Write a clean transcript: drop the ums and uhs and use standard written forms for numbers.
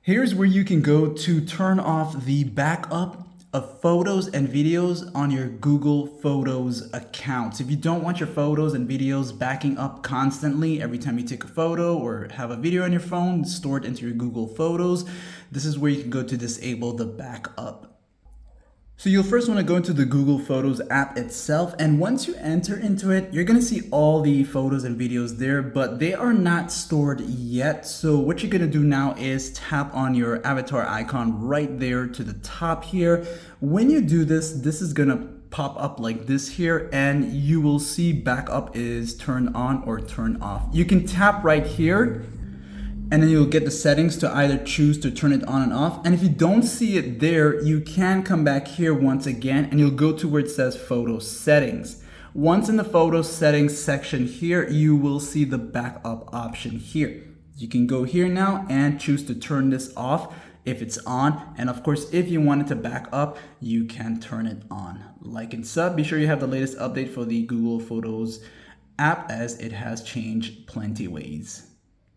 Here's where you can go to turn off the backup of photos and videos on your Google Photos account. So if you don't want your photos and videos backing up constantly every time you take a photo or have a video on your phone stored into your Google Photos, this is where you can go to disable the backup. So you'll first want to go into the Google Photos app itself, and once you enter into it, you're going to see all the photos and videos there, but they are not stored yet. So what you're going to do now is tap on your avatar icon right there to the top here. When you do this, this is going to pop up like this here, and you will see backup is turned on or turned off. You can tap right here and then you'll get the settings to either choose to turn it on and off. And if you don't see it there, you can come back here once again and you'll go to where it says photo settings. Once in the photo settings section here, you will see the backup option here. You can go here now and choose to turn this off if it's on. And of course, if you want it to back up, you can turn it on. Like and sub, be sure you have the latest update for the Google Photos app as it has changed plenty ways.